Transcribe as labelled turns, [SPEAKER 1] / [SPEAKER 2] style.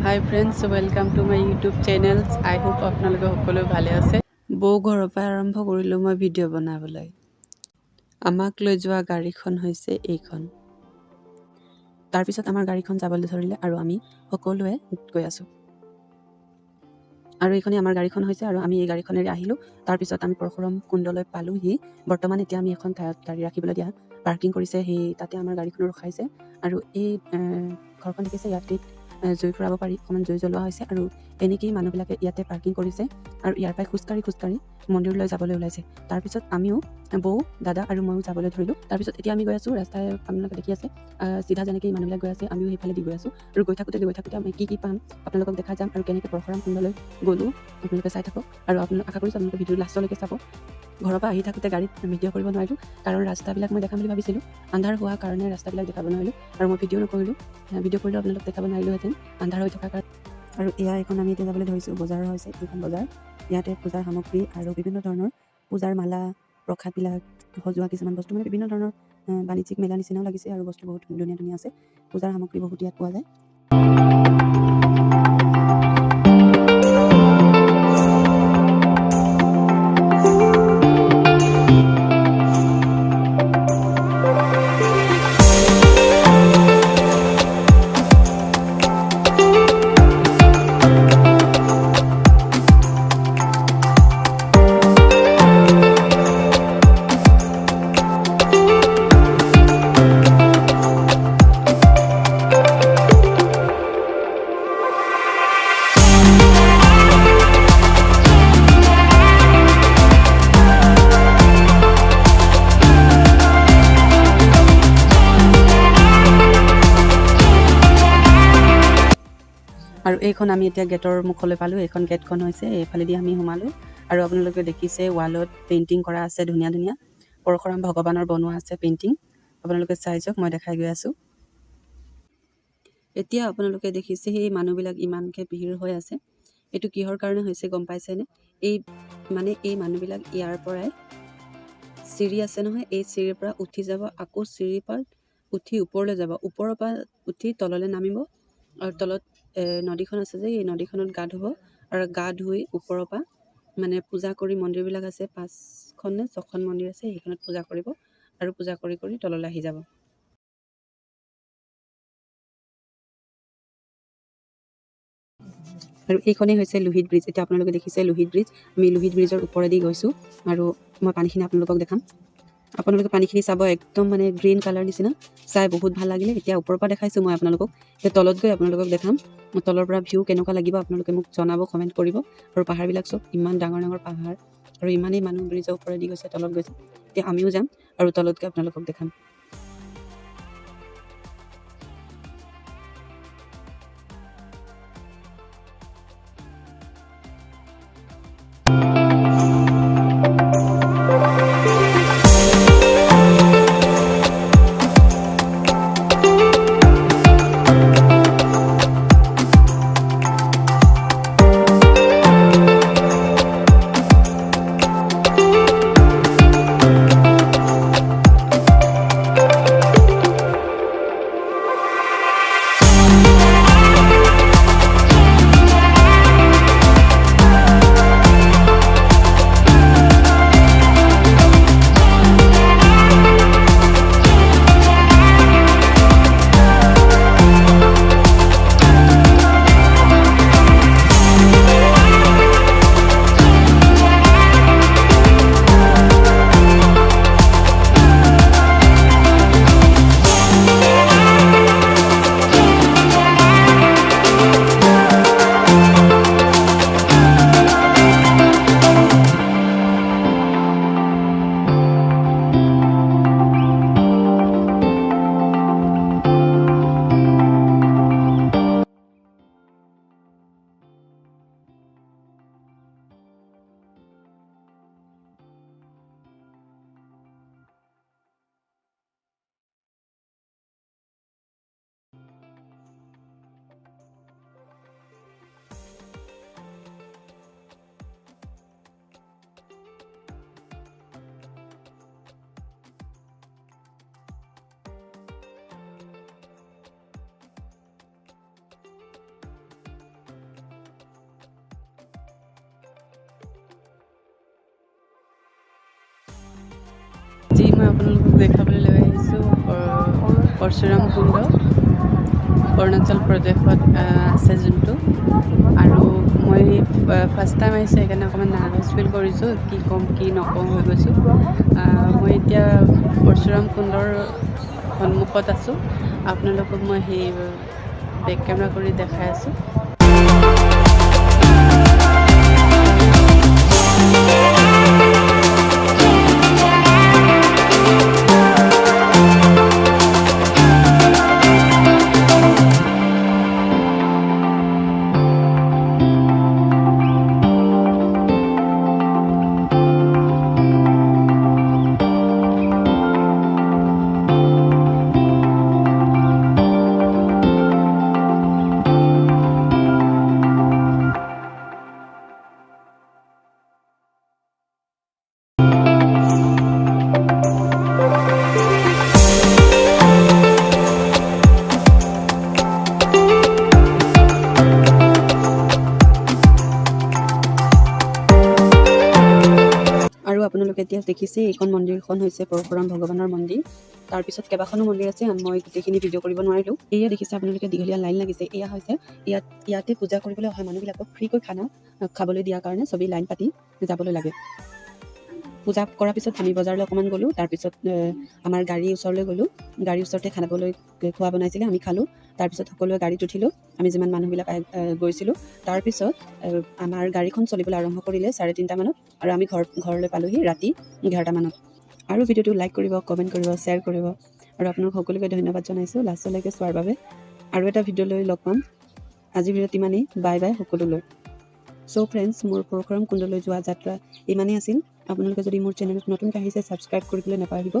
[SPEAKER 1] High friends, welcome to my YouTube channel. I hope আপোনালোকে সকলোৱে ভালে আছে। বৌ ঘৰৰ পৰা আৰম্ভ কৰিলোঁ মই ভিডিঅ' বনাবলৈ। আমাক লৈ যোৱা গাড়ীখন হৈছে এইখন। তাৰপিছত আমাৰ গাড়ীখন যাবলৈ ধৰিলে আৰু আমি সকলোৱে গৈ আছোঁ। আৰু এইখনেই আমাৰ গাড়ীখন হৈছে আৰু আমি এই গাড়ীখনেৰে আহিলোঁ। তাৰপিছত আমি পৰশুৰাম কুণ্ডলৈ পালোঁহি। বৰ্তমান এতিয়া আমি এখন ঠাইত গাড়ী ৰাখিবলৈ দিয়া পাৰ্কিং কৰিছে, সেই তাতে আমাৰ গাড়ীখন ৰখাইছে। আৰু এই ঘৰখন দেখিছে, ইয়াতে জুই ফুৰাব পাৰি, অকণমান জুই জ্বলোৱা হৈছে আৰু এনেকেই মানুহবিলাকে ইয়াতে পাৰ্কিং কৰিছে আৰু ইয়াৰ পৰাই খোজকাঢ়ি মন্দিৰলৈ যাবলৈ ওলাইছে। তাৰপিছত আমিও বৌ, দাদা আৰু ময়ো যাবলৈ ধৰিলোঁ। তাৰপিছত এতিয়া আমি গৈ আছোঁ ৰাস্তাই, আপোনালোকে দেখি আছে চিধা যেনেকৈ মানুহবিলাক গৈ আছে, আমিও সেইফালে দি গৈ আছোঁ। আৰু গৈ থাকোঁতে আমি কি পাম আপোনালোকক দেখাই যাম আৰু কেনেকৈ পৰশুৰাম কুণ্ডলৈ গ'লোঁ আপোনালোকে চাই থাকক। আৰু আশা কৰিছোঁ আপোনালোকে ভিডিঅ'টো লাষ্টলৈকে চাব। ঘৰৰ পৰা আহি থাকোঁতে গাড়ীত ভিডিঅ' কৰিব নোৱাৰিলোঁ, কাৰণ ৰাস্তাবিলাক মই দেখাম বুলি ভাবিছিলোঁ। আন্ধাৰ হোৱা কাৰণে ৰাস্তাবিলাক দেখাব নোৱাৰিলোঁ আৰু মই ভিডিঅ' নকৰিলোঁ। ভিডিঅ' কৰিলেও আপোনালোক দেখাব নোৱাৰিলোঁহেঁতেন, আন্ধাৰ হৈ থকাৰ কাৰণে। আৰু এয়া এখন আমি এতিয়া যাবলৈ ধৰিছোঁ, বজাৰৰ হৈছে এইখন বজাৰ। ইয়াতে পূজাৰ সামগ্ৰী আৰু বিভিন্ন ধৰণৰ পূজাৰ মালা, প্ৰসাদবিলাক সজোৱা কিছুমান বস্তু, মানে বিভিন্ন ধৰণৰ বাণিজ্যিক মেলা নিচিনাও লাগিছে আৰু বস্তু বহুত ধুনীয়া ধুনীয়া আছে। পূজাৰ সামগ্ৰী বহুত ইয়াত পোৱা যায়। আৰু এইখন আমি এতিয়া গেটৰ মুখলৈ পালোঁ। এইখন গেটখন হৈছে, এইফালেদি আমি সোমালোঁ। আৰু আপোনালোকে দেখিছে ৱালত পেইণ্টিং কৰা আছে, ধুনীয়া ধুনীয়া পৰশুৰাম ভগৱানৰ বনোৱা আছে পেইণ্টিং। আপোনালোকে চাই যাওক, মই দেখাই গৈ আছোঁ। এতিয়া আপোনালোকে দেখিছে সেই মানুহবিলাক ইমানকৈ ভিৰ হৈ আছে। এইটো কিহৰ কাৰণে হৈছে গম পাইছেনে? এই মানুহবিলাক ইয়াৰ পৰাই চিৰি আছে নহয়, এই চিৰিৰ পৰা উঠি যাব, আকৌ চিৰিৰ পৰা উঠি ওপৰলৈ যাব, ওপৰৰ পৰা উঠি তললৈ নামিব আৰু তলত নদীখন আছে যে, এই নদীখনত গা ধুব আৰু গা ধুই ওপৰৰ পৰা পূজা কৰি, মন্দিৰবিলাক আছে 5খন নে 6খন মন্দিৰ আছে, সেইখনত পূজা কৰিব আৰু পূজা কৰি তললৈ আহি যাব। আৰু এইখনেই হৈছে লোহিত ব্ৰিজ। এতিয়া আপোনালোকে দেখিছে লোহিত ব্ৰিজ। আমি লোহিত ব্ৰিজৰ ওপৰেদি গৈছোঁ আৰু মই পানীখিনি আপোনালোকক দেখাম। আপোনালোকে পানীখিনি চাব, একদম গ্ৰীণ কালাৰ নিচিনা, চাই বহুত ভাল লাগিলে। এতিয়া ওপৰৰ পৰা দেখাইছোঁ মই আপোনালোকক, এতিয়া তলত গৈ আপোনালোকক দেখাম। তলৰ পৰা ভিউ কেনেকুৱা লাগিব আপোনালোকে মোক জনাব, কমেণ্ট কৰিব। আৰু পাহাৰবিলাক চব ইমান ডাঙৰ ডাঙৰ পাহাৰ আৰু ইমানেই মানুহ ব্ৰিজৰ ওপৰেদি গৈছে, তলত গৈছে। এতিয়া আমিও যাম আৰু তলত গৈ আপোনালোকক দেখাম। আপোনালোকক দেখাবলৈ লৈ আহিছোঁ পৰশুৰাম কুণ্ড অৰুণাচল প্ৰদেশত আছে যোনটো। আৰু মই ফাৰ্ষ্ট টাইম আহিছোঁ সেইকাৰণে অকণমান নাৰ্ভাছ ফিল কৰিছোঁ, কি ক'ম কি নকওঁ হৈ গৈছোঁ। মই এতিয়া পৰশুৰাম কুণ্ডৰ সন্মুখত আছোঁ, আপোনালোকক মই সেই বেক কেমেৰা কৰি দেখাই আছোঁ। আৰু আপোনালোকে এতিয়া দেখিছে এইখন মন্দিৰখন হৈছে পৰশুৰাম ভগৱানৰ মন্দিৰ। তাৰপিছত কেইবাখনো মন্দিৰ আছে, মই গোটেইখিনি ভিডিঅ' কৰিব নোৱাৰিলোঁ। এয়া দেখিছে আপোনালোকে দীঘলীয়া লাইন লাগিছে, এয়া হৈছে ইয়াতে পূজা কৰিবলৈ অহা মানুহবিলাকক ফ্ৰীকৈ খানা খাবলৈ দিয়াৰ কাৰণে চবেই লাইন পাতি যাবলৈ লাগে। পূজা কৰাৰ পিছত আমি বজাৰলৈ অকণমান গ'লোঁ, তাৰপিছত আমাৰ গাড়ীৰ ওচৰলৈ গ'লোঁ। গাড়ীৰ ওচৰতে খানাবলৈ খোৱা বনাইছিলে, আমি খালোঁ। তাৰপিছত সকলোৱে গাড়ীত উঠিলোঁ, আমি যিমান মানুহবিলাক গৈছিলোঁ। তাৰপিছত আমাৰ গাড়ীখন চলিবলৈ আৰম্ভ কৰিলে 3:30 মানত, আৰু আমি ঘৰলৈ পালোঁহি ৰাতি 11টা মানত। আৰু ভিডিঅ'টো লাইক কৰিব, কমেণ্ট কৰিব, শ্বেয়াৰ কৰিব, আৰু আপোনালোক সকলোকে ধন্যবাদ জনাইছোঁ লাষ্টলৈকে চোৱাৰ বাবে। আৰু এটা ভিডিঅ' লৈ লগ পাম। আজিৰ ভিডিঅ'ত ইমানেই, বাই বাই সকলোলৈ। চ' ফ্ৰেণ্ডছ, মোৰ পৰশুৰাম কুণ্ডলৈ যোৱা যাত্ৰা ইমানেই আছিল। আপোনালোকে যদি মোৰ চেনেলত নতুনকৈ আহিছে ছাবস্ক্ৰাইব কৰিবলৈ নাপাহৰিব।